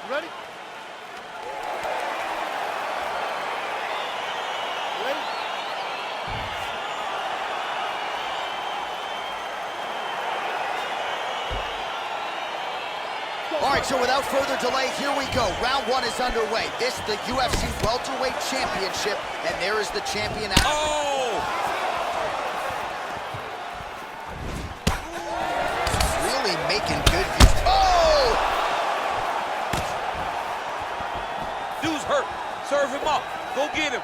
Ready? Ready? All right, so without further delay, here we go. Round one is underway. This is the UFC Welterweight Championship, and there is the champion. Oh! Really making good use. Oh! Dude's hurt. Serve him up. Go get him.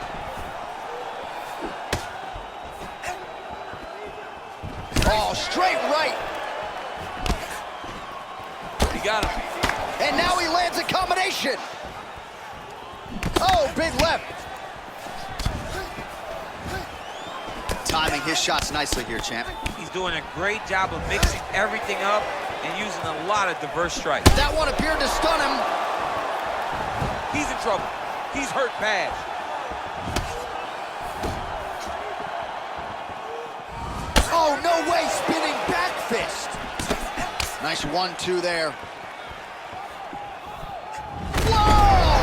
Oh, straight right. He got him. And now he lands a combination. Oh, big left. Timing his shots nicely here, champ. He's doing a great job of mixing everything up and using a lot of diverse strikes. That one appeared to stun him. He's in trouble. He's hurt bad. Oh, no way, spinning back fist. Nice 1-2 there. Whoa!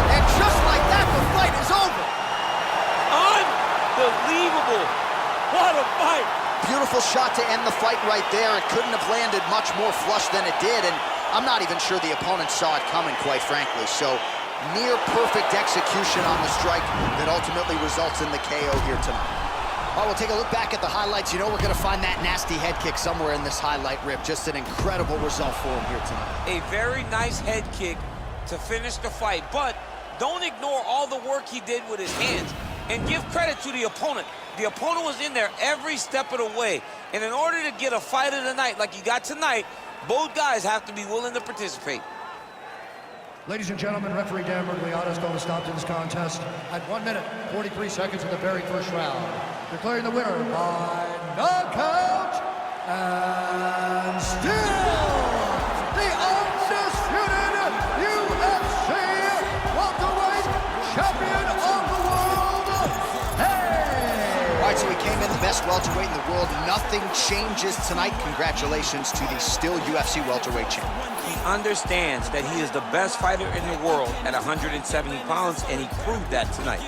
And just like that, the fight is over. Unbelievable. What a fight. Beautiful shot to end the fight right there. It couldn't have landed much more flush than it did, and I'm not even sure the opponent saw it coming, quite frankly. So, near perfect execution on the strike that ultimately results in the KO here tonight. All right, we'll take a look back at the highlights. You know we're going to find that nasty head kick somewhere in this highlight rip. Just an incredible result for him here tonight. A very nice head kick to finish the fight, but don't ignore all the work he did with his hands, and give credit to the opponent. The opponent was in there every step of the way, and in order to get a fight of the night like you got tonight, both guys have to be willing to participate. Ladies and gentlemen, referee Dan Mergliata is going to stop to this contest at 1 minute, 43 seconds of the very first round, declaring the winner by knockout and still the undisputed UFC welterweight champion of the world, hey! All right, so he came in the best welterweight in the world. Nothing changes tonight. Congratulations to the still UFC welterweight champion. He understands that he is the best fighter in the world at 170 pounds, and he proved that tonight.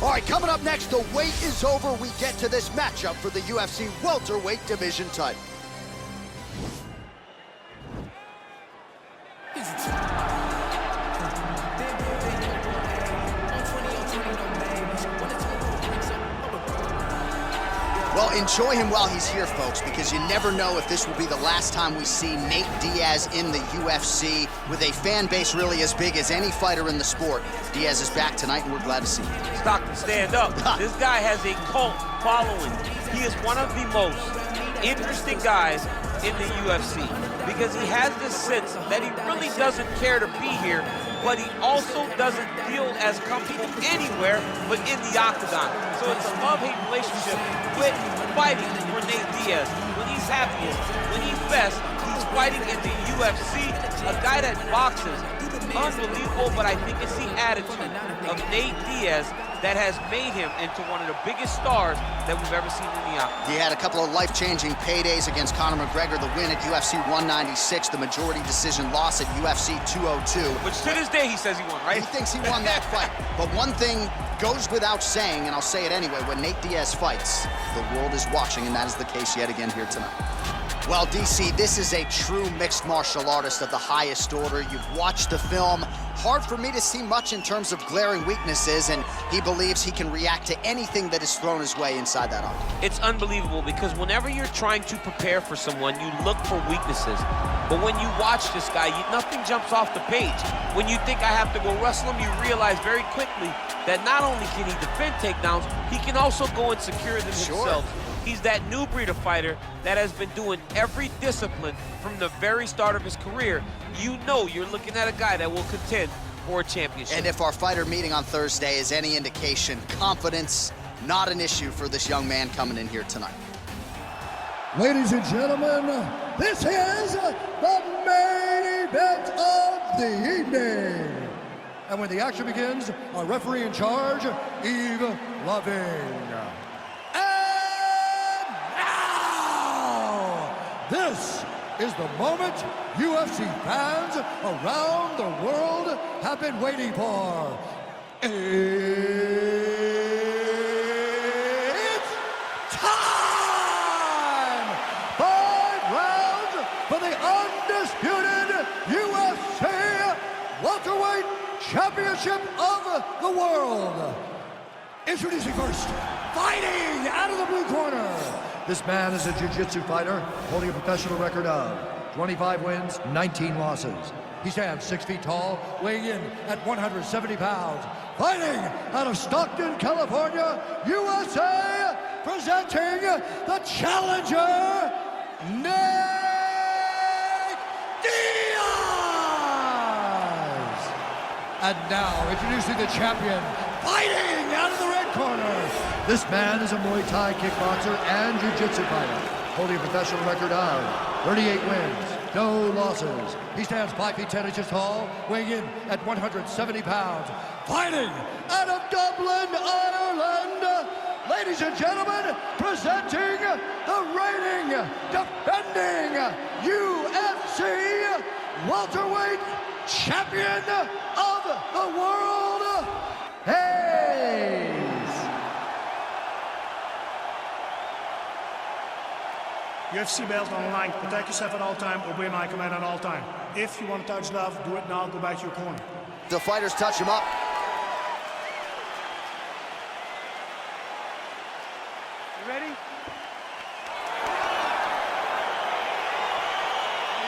All right, coming up next, the wait is over. We get to this matchup for the UFC welterweight division title. Well, enjoy him while he's here, folks, because you never know if this will be the last time we see Nate Diaz in the UFC with a fan base really as big as any fighter in the sport. Diaz is back tonight, and we're glad to see him. Stockton, stand up. This guy has a cult following. He is one of the most interesting guys in the UFC because he has this sense that he really doesn't care to be here, but he also doesn't feel as comfortable anywhere but in the octagon. So it's a love-hate relationship with fighting for Nate Diaz. When he's happiest, when he's best, he's fighting in the UFC, a guy that boxes. Unbelievable, but I think it's the attitude of Nate Diaz that has made him into one of the biggest stars that we've ever seen in the octagon. He had a couple of life-changing paydays against Conor McGregor, the win at UFC 196, the majority decision loss at UFC 202. Which to this day he says he won, right? He thinks he won that fight. But one thing goes without saying, and I'll say it anyway, when Nate Diaz fights, the world is watching, and that is the case yet again here tonight. Well, DC, this is a true mixed martial artist of the highest order. You've watched the film. Hard for me to see much in terms of glaring weaknesses, and he believes he can react to anything that is thrown his way inside that octagon. It's unbelievable because whenever you're trying to prepare for someone, you look for weaknesses. But when you watch this guy, nothing jumps off the page. When you think I have to go wrestle him, you realize very quickly that not only can he defend takedowns, he can also go and secure them himself. He's that new breed of fighter that has been doing every discipline from the very start of his career. You know you're looking at a guy that will contend for a championship. And if our fighter meeting on Thursday is any indication, confidence, not an issue for this young man coming in here tonight. Ladies and gentlemen, this is the main event of the evening. And when the action begins, our referee in charge, Yves Loving. And now, this is the moment UFC fans around the world have been waiting for. It's time! 5 rounds for the undisputed UFC Welterweight Championship of the World. Introducing first, fighting out of the blue corner. This man is a jiu-jitsu fighter holding a professional record of 25 wins, 19 losses. He stands 6 feet tall, weighing in at 170 pounds. Fighting out of Stockton, California, USA, presenting the challenger, Nate Diaz! And now, introducing the champion, fighting out of the red corner. This man is a Muay Thai kickboxer and jiu-jitsu fighter, holding a professional record of 38 wins, no losses. He stands 5 feet 10 inches tall, weighing in at 170 pounds. Fighting out of Dublin, Ireland, ladies and gentlemen, presenting the reigning, defending UFC welterweight champion of the world, Hayes. UFC belt on the line. Protect yourself at all time. Obey my command at all time. If you want to touch love, do it now. Go back to your corner. The fighters touch him up. You ready? You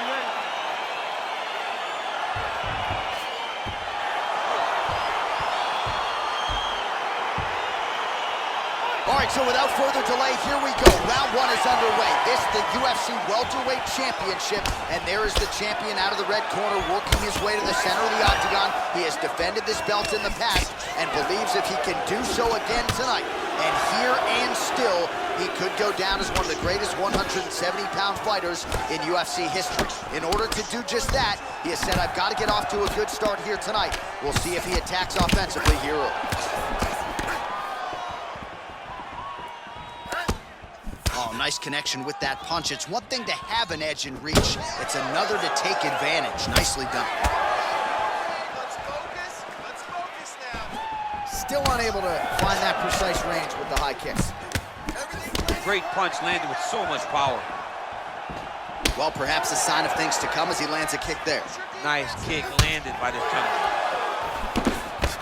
ready? All right, so without further delay, here we go. Round 1 is underway. This is the UFC Welterweight Championship, and there is the champion out of the red corner working his way to the center of the octagon. He has defended this belt in the past and believes if he can do so again tonight, and here and still, he could go down as one of the greatest 170-pound fighters in UFC history. In order to do just that, he has said, I've got to get off to a good start here tonight. We'll see if he attacks offensively here early. Oh, nice connection with that punch. It's one thing to have an edge and reach. It's another to take advantage. Nicely done. Let's focus now. Still unable to find that precise range with the high kicks. Great punch landed with so much power. Well, perhaps a sign of things to come as he lands a kick there. Nice kick landed by this gentleman.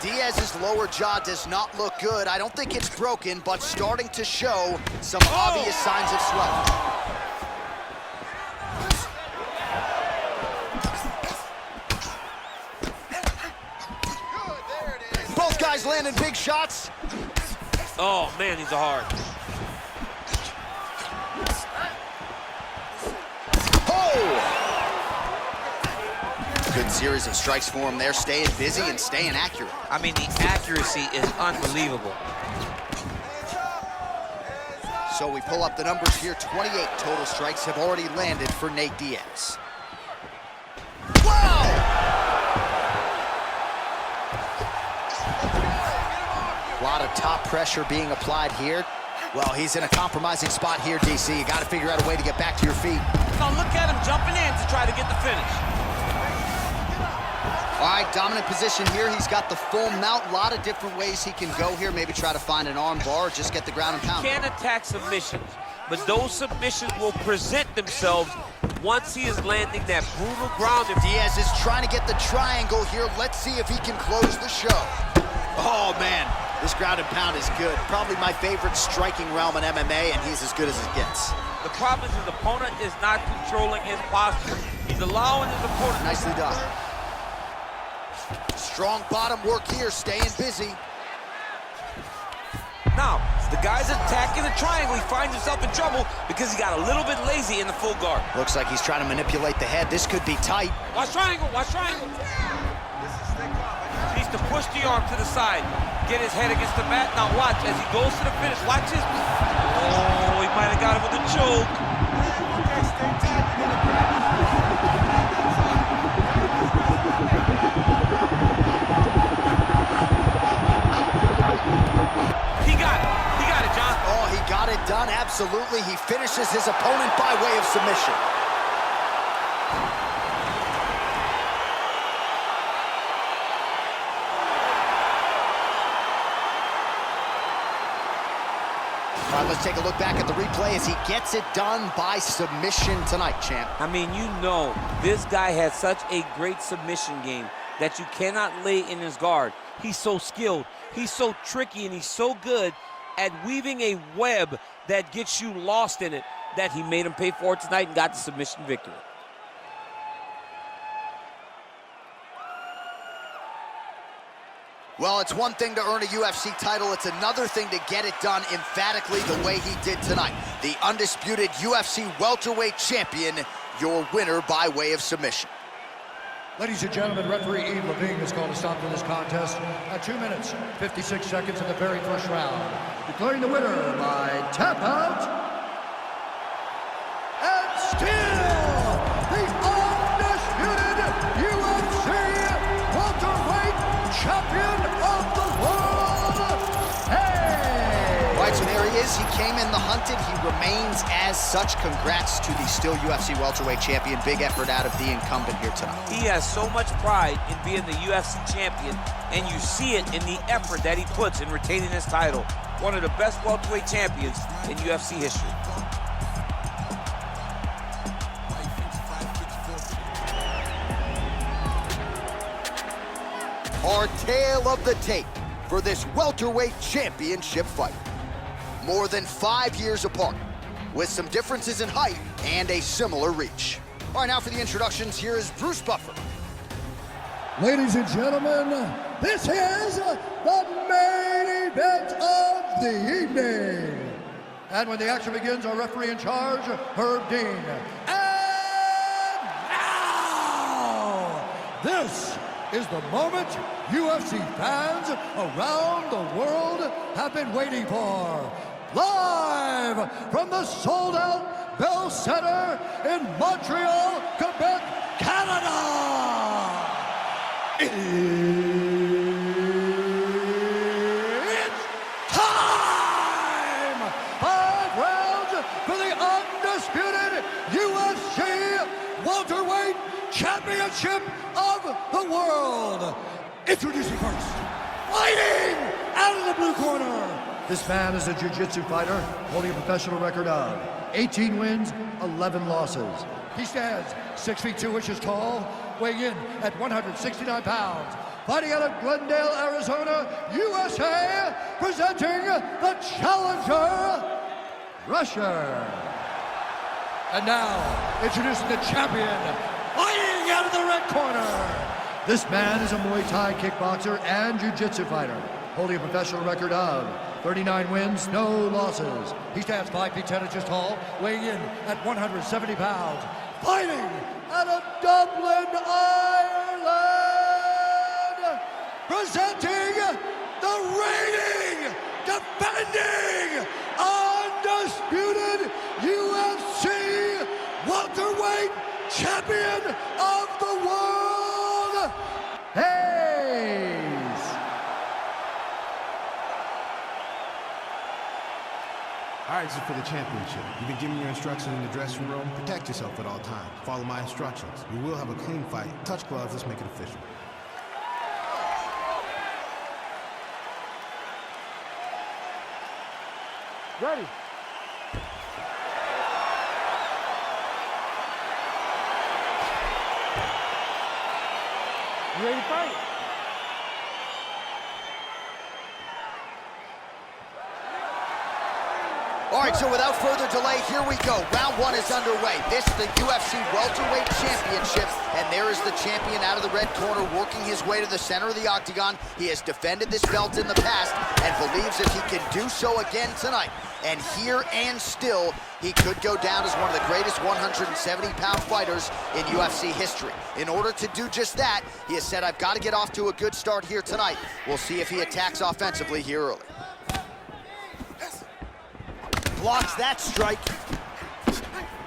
Diaz's lower jaw does not look good. I don't think it's broken, but starting to show some obvious signs of swelling. Both guys landing big shots. Oh, man, he's a hard. Oh! Good series of strikes for him there, staying busy and staying accurate. I mean, the accuracy is unbelievable. So we pull up the numbers here. 28 total strikes have already landed for Nate Diaz. Wow! A lot of top pressure being applied here. Well, he's in a compromising spot here, DC. You got to figure out a way to get back to your feet. Now look at him jumping in to try to get the finish. All right, dominant position here. He's got the full mount. A lot of different ways he can go here. Maybe try to find an arm bar or just get the ground and pound. He can attack submissions, but those submissions will present themselves once he is landing that brutal ground. Diaz is trying to get the triangle here. Let's see if he can close the show. Oh, man, this ground and pound is good. Probably my favorite striking realm in MMA, and he's as good as it gets. The problem is his opponent is not controlling his posture. He's allowing his opponent. Nicely done. Strong bottom work here, staying busy. Now, the guy's attacking the triangle. He finds himself in trouble because he got a little bit lazy in the full guard. Looks like he's trying to manipulate the head. This could be tight. Watch triangle, watch triangle. He needs to push the arm to the side, get his head against the mat. Now watch, as he goes to the finish, watch his... Oh, he might have got him with a choke. Absolutely, he finishes his opponent by way of submission. All right, let's take a look back at the replay as he gets it done by submission tonight, champ. I mean, you know, this guy has such a great submission game that you cannot lay in his guard. He's so skilled, he's so tricky, and he's so good at weaving a web that gets you lost in it that he made him pay for it tonight and got the submission victory. Well, it's one thing to earn a UFC title, it's another thing to get it done emphatically the way he did tonight. The undisputed UFC welterweight champion, your winner by way of submission. Ladies and gentlemen, referee Yves Levine has called a stop to this contest at 2 minutes, 56 seconds of the very first round. Declaring the winner by tap out, and still the undisputed UFC welterweight champion of the world, hey! Right, so there he is. He came in the hunted. He remains as such. Congrats to the still UFC welterweight champion. Big effort out of the incumbent here tonight. He has so much pride in being the UFC champion, and you see it in the effort that he puts in retaining his title. One of the best welterweight champions in UFC history. Our tale of the tape for this welterweight championship fight. More than 5 years apart, with some differences in height and a similar reach. All right, now for the introductions, here is Bruce Buffer. Ladies and gentlemen, this is the main event of the evening. And when the action begins, our referee in charge, Herb Dean. And now, this is the moment UFC fans around the world have been waiting for. Live from the sold-out Bell Center in Montreal, Quebec, Canada. It's time! 5 rounds for the undisputed UFC welterweight championship of the world. Introducing first, fighting out of the blue corner. This man is a jiu-jitsu fighter holding a professional record of 18 wins, 11 losses. He stands 6 feet 2 inches tall, weighing in at 169 pounds. Fighting out of Glendale, Arizona, USA, presenting the challenger, Russia. And now, introducing the champion, fighting out of the red corner. This man is a Muay Thai kickboxer and jiu-jitsu fighter, holding a professional record of 39 wins, no losses. He stands 5 feet 10 inches tall, weighing in at 170 pounds. Fighting out of Dublin, Ireland, presenting the reigning, defending, undisputed UFC welterweight champion of the world, Hayes. All right, this is for the championship. You've been giving your instructions in the dressing room. Protect yourself at all times. Follow my instructions. We will have a clean fight. Touch gloves. Let's make it official. Ready. You ready to fight? All right, so without further delay, here we go. Round 1 is underway. This is the UFC welterweight championship, and there is the champion out of the red corner working his way to the center of the octagon. He has defended this belt in the past and believes that he can do so again tonight. And here and still, he could go down as one of the greatest 170-pound fighters in UFC history. In order to do just that, he has said, I've got to get off to a good start here tonight. We'll see if he attacks offensively here early. Blocks that strike.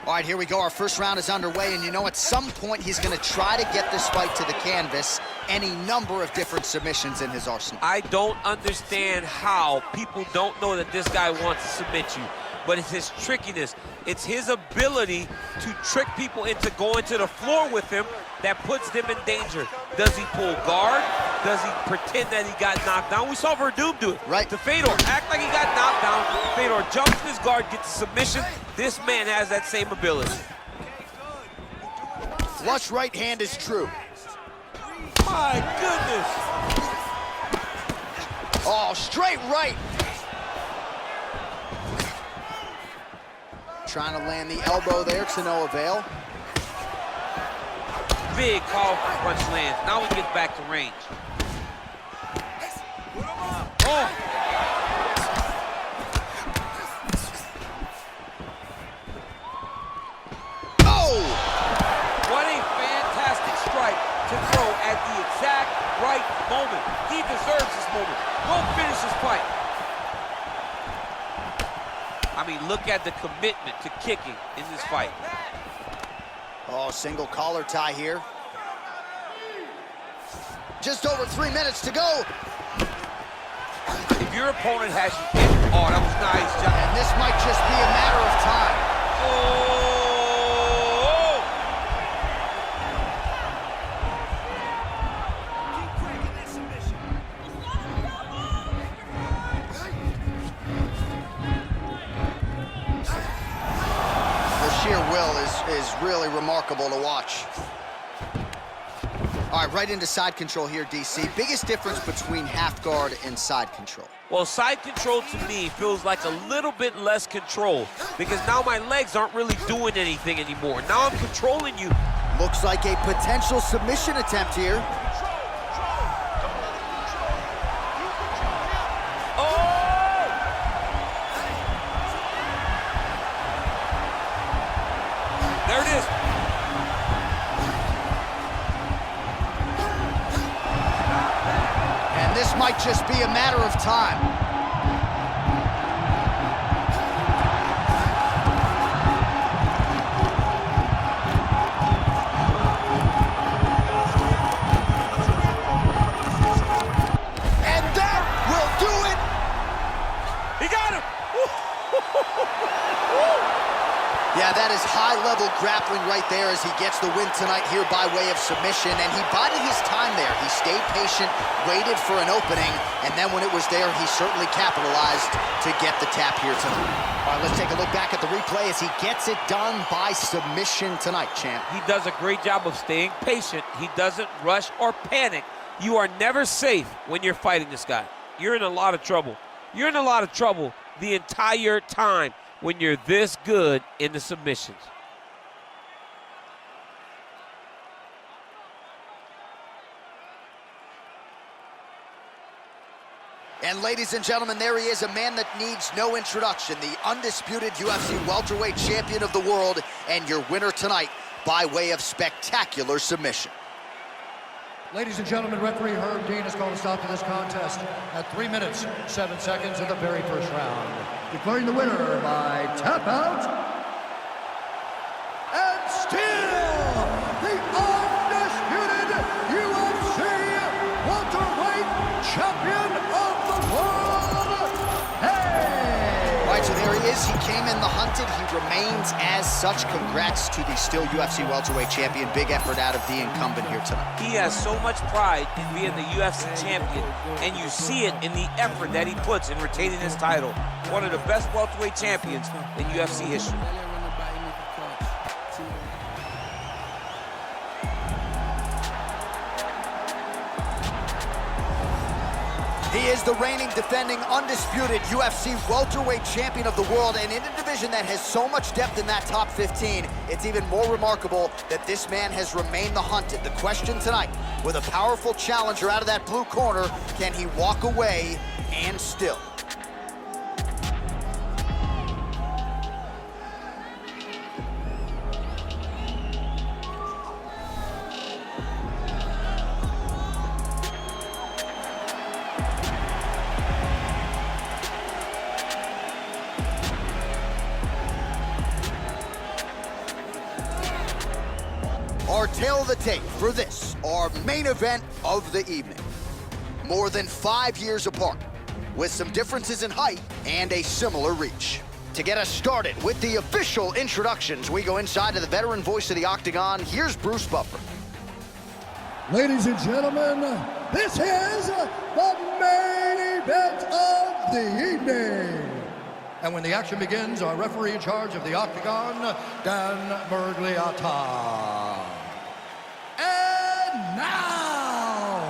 All right, here we go. Our first round is underway, and you know, at some point, he's going to try to get this fight to the canvas. Any number of different submissions in his arsenal. I don't understand how people don't know that this guy wants to submit you. but it's his trickiness. It's his ability to trick people into going to the floor with him that puts them in danger. Does he pull guard? Does he pretend that he got knocked down? We saw Verdum do it. Right. To Fedor, act like he got knocked down. Fedor jumps in his guard, gets a submission. This man has that same ability. Flush right hand is true. My goodness. Oh, straight right. Trying to land the elbow there to no avail. Big powerful punch lands. Now he gets back to range. Oh! Oh! What a fantastic strike to throw at the exact right moment. He deserves this moment. Go finish this fight. I mean, look at the commitment to kicking in this fight. Oh, single collar tie here. Just over 3 minutes to go. If your opponent has you in, oh, that was nice, John. And this might just be a matter of time. Oh! Sheer will is really remarkable to watch. All right, right into side control here, DC. Biggest difference between half guard and side control? Well, side control to me feels like a little bit less control because now my legs aren't really doing anything anymore. Now I'm controlling you. Looks like a potential submission attempt here. There it is. And this might just be a matter of time. And that will do it. He got him. Yeah, that is high-level grappling right there as he gets the win tonight here by way of submission, and he bided his time there. He stayed patient, waited for an opening, and then when it was there, he certainly capitalized to get the tap here tonight. All right, let's take a look back at the replay as he gets it done by submission tonight, champ. He does a great job of staying patient. He doesn't rush or panic. You are never safe when you're fighting this guy. You're in a lot of trouble. You're in a lot of trouble the entire time when you're this good in the submissions. And ladies and gentlemen, there he is, a man that needs no introduction, the undisputed UFC welterweight champion of the world, and your winner tonight by way of spectacular submission. Ladies and gentlemen, referee Herb Dean has called a stop to this contest at 3 minutes, 7 seconds of the very first round. Declaring the winner by tap out, and still the undisputed UFC welterweight champion of the world, hey! Right, so there he is. He came in the hunted. He remains as such. Congrats to the still UFC welterweight champion. Big effort out of the incumbent here tonight. He has so much pride in being the UFC champion, and you see it in the effort that he puts in retaining his title. One of the best welterweight champions in UFC history. He is the reigning, defending, undisputed UFC welterweight champion of the world, and in a division that has so much depth in that top 15, it's even more remarkable that this man has remained the hunted. The question tonight, with a powerful challenger out of that blue corner, can he walk away and still? Our tale of the tape for this, our main event of the evening. More than 5 years apart, with some differences in height and a similar reach. To get us started with the official introductions, we go inside to the veteran voice of the Octagon. Here's Bruce Buffer. Ladies and gentlemen, this is the main event of the evening. And when the action begins, our referee in charge of the Octagon, Dan Miragliotta. And now,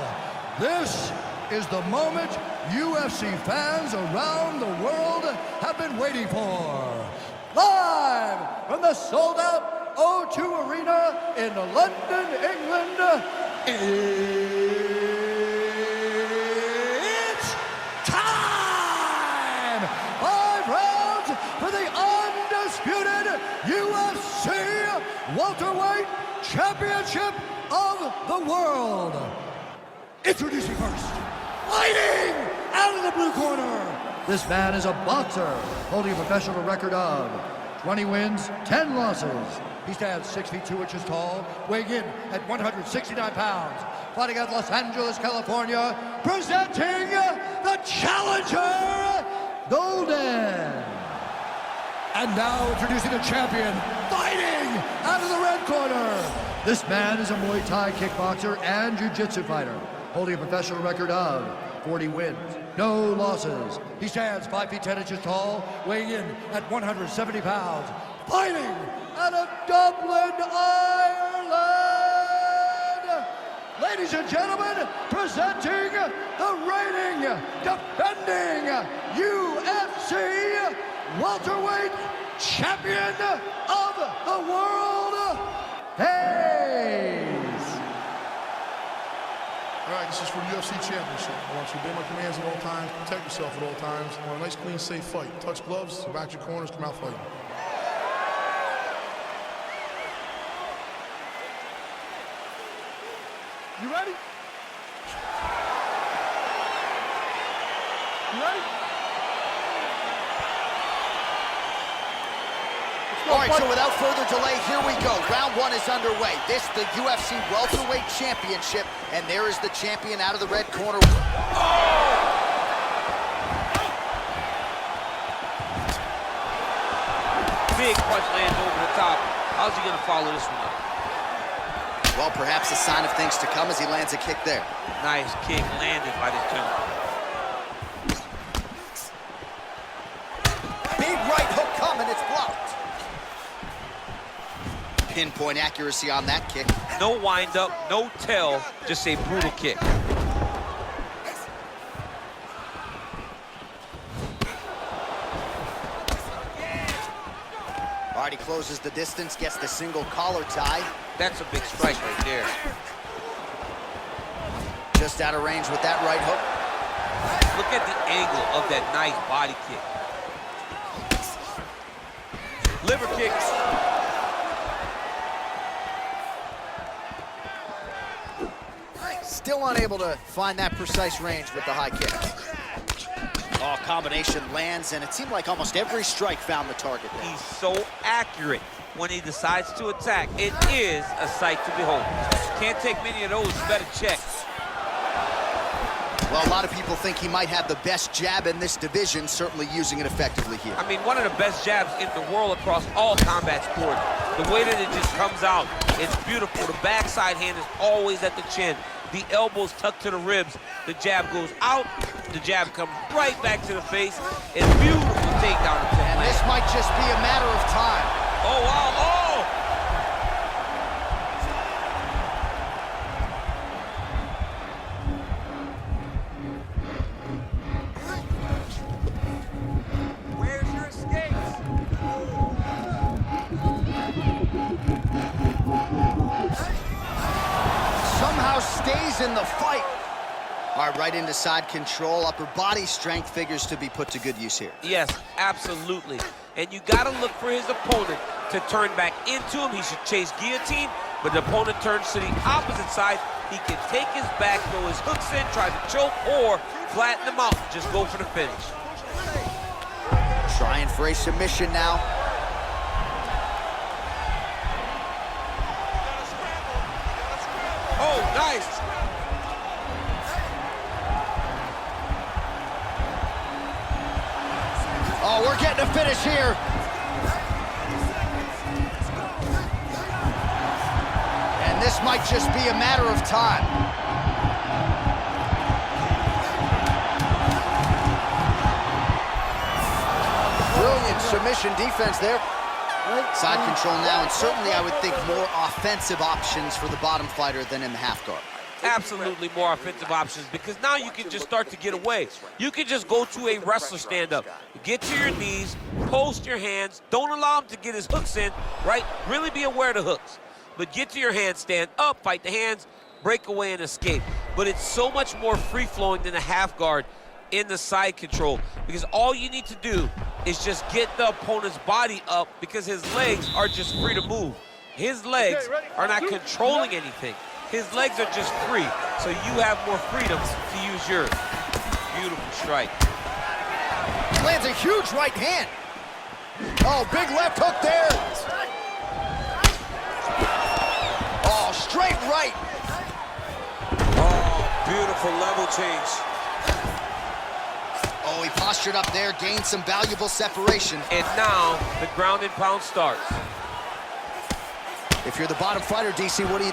this is the moment UFC fans around the world have been waiting for. Live from the sold-out O2 Arena in London, England, it's time! 5 rounds for the undisputed UFC Welterweight Championship of the World. Introducing first, fighting out of the blue corner. This man is a boxer holding a professional record of 20 wins, 10 losses. He stands 6 feet 2 inches tall, weighing in at 169 pounds. Fighting out of Los Angeles, California, presenting the challenger, Golden. And now introducing the champion, fighting out of the red corner. This man is a Muay Thai kickboxer and jiu-jitsu fighter, holding a professional record of 40 wins, no losses. He stands 5 feet 10 inches tall, weighing in at 170 pounds, fighting out of Dublin, Ireland. Ladies and gentlemen, presenting the reigning, defending UFC welterweight champion of the world, Hayes. All right, this is for the UFC Championship. I want you to obey my commands at all times, protect yourself at all times. I want a nice, clean, safe fight. Touch gloves, back your corners, come out fighting. You ready? You ready? All right, so without further delay, here we go. Round 1 is underway. This, the UFC Welterweight Championship, and there is the champion out of the red corner. Big punch lands over the top. How's he gonna follow this one up? Well, perhaps a sign of things to come as he lands a kick there. Nice kick landed by this gentleman. Big right hook coming, it's blocked. Pinpoint accuracy on that kick. No wind up, no tell, just a brutal kick. All right, he closes the distance, gets the single collar tie. That's a big strike right there. Just out of range with that right hook. Look at the angle of that nice body kick. Liver kicks. Still unable to find that precise range with the high kick. Oh, combination lands, and it seemed like almost every strike found the target there. He's so accurate when he decides to attack. It is a sight to behold. Can't take many of those, better check. Well, a lot of people think he might have the best jab in this division, certainly using it effectively here. I mean, one of the best jabs in the world across all combat sports. The way that it just comes out, it's beautiful. The backside hand is always at the chin. The elbows tucked to the ribs. The jab goes out. The jab comes right back to the face. It's beautiful takedown. And this might just be a matter of time. Oh, wow. Oh! Where's your escapes? Somehow stays in the fight. All right, right into side control. Upper body strength figures to be put to good use here. Yes, absolutely. And you got to look for his opponent to turn back into him. He should chase guillotine, but the opponent turns to the opposite side. He can take his back, throw his hooks in, try to choke, or flatten him out. Just go for the finish. Trying for a submission now. Oh, nice. Oh, Oh, we're getting a finish here. And this might just be a matter of time. Brilliant submission defense there. Side control now, and certainly I would think more offensive options for the bottom fighter than in the half guard. Absolutely more offensive options, because now you can just start to get away. You can just go to a wrestler stand-up. Get to your knees, post your hands, don't allow him to get his hooks in, right? Really be aware of the hooks. But get to your hands, stand up, fight the hands, break away and escape. But it's so much more free-flowing than a half guard in the side control, because all you need to do is just get the opponent's body up, because his legs are just free to move. His legs are not controlling anything. His legs are just free, so you have more freedom to use yours. Beautiful strike. Lands a huge right hand. Oh, big left hook there. Oh, straight right. Oh, beautiful level change. Oh, he postured up there, gained some valuable separation. And now the ground and pound starts. If you're the bottom fighter, DC, what do?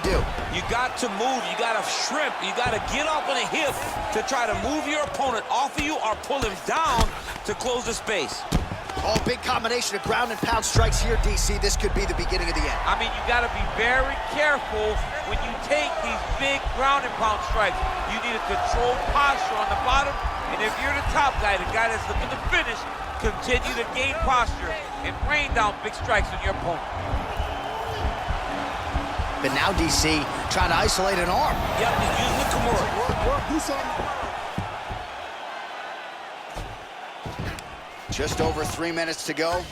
You got to move, you got to shrimp, you got to get off on a hip to try to move your opponent off of you or pull him down to close the space. Oh, big combination of ground and pound strikes here, DC. This could be the beginning of the end. I mean, you got to be very careful when you take these big ground and pound strikes. You need a controlled posture on the bottom, and if you're the top guy, the guy that's looking to finish, continue to gain posture and rain down big strikes on your opponent. But now DC trying to isolate an arm. Yep, he's using the Kimura. Work, do something. Just over 3 minutes to go.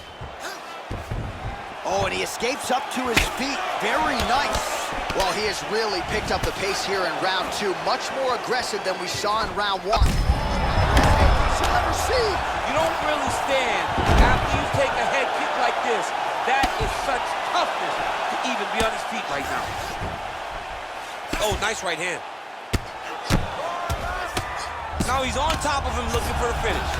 Oh, and he escapes up to his feet. Very nice. Well, he has really picked up the pace here in round 2. Much more aggressive than we saw in round 1. Never see. You don't really stand after you take a head kick like this. That is such toughness to even be on his feet right now. Oh, nice right hand. Now he's on top of him looking for the finish.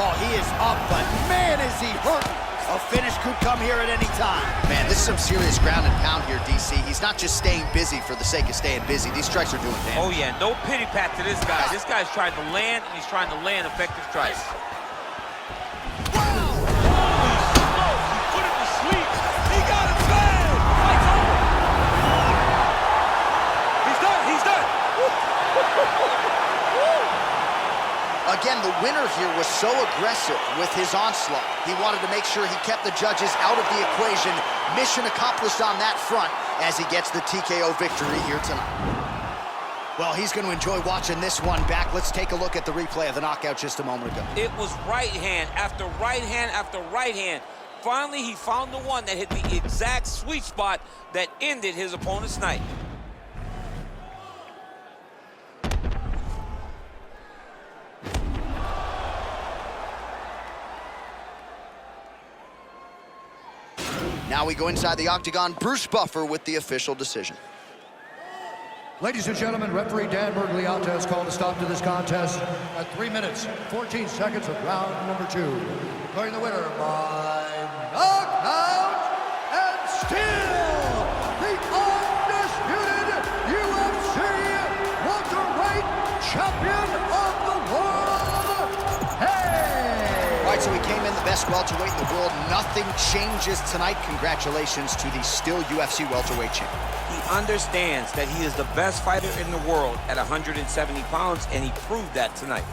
Oh, he is up, but man, is he hurt. A finish could come here at any time. Man, this is some serious ground and pound here, DC. He's not just staying busy for the sake of staying busy. These strikes are doing damage. Oh, yeah, no pity pat to this guy. This guy's trying to land, and he's trying to land effective strikes. Again, the winner here was so aggressive with his onslaught. He wanted to make sure he kept the judges out of the equation. Mission accomplished on that front as he gets the TKO victory here tonight. Well, he's going to enjoy watching this one back. Let's take a look at the replay of the knockout just a moment ago. It was right hand after right hand after right hand. Finally, he found the one that hit the exact sweet spot that ended his opponent's night. Now we go inside the octagon. Bruce Buffer with the official decision. Ladies and gentlemen, referee Dan Bergliata has called a stop to this contest at 3 minutes, 14 seconds of round number 2. Declaring the winner by knockout and still the undisputed UFC welterweight champion of the world, hey! All right, so he came in the best welterweight in the world. Nothing changes tonight. Congratulations to the still UFC welterweight champion. He understands that he is the best fighter in the world at 170 pounds, and he proved that tonight.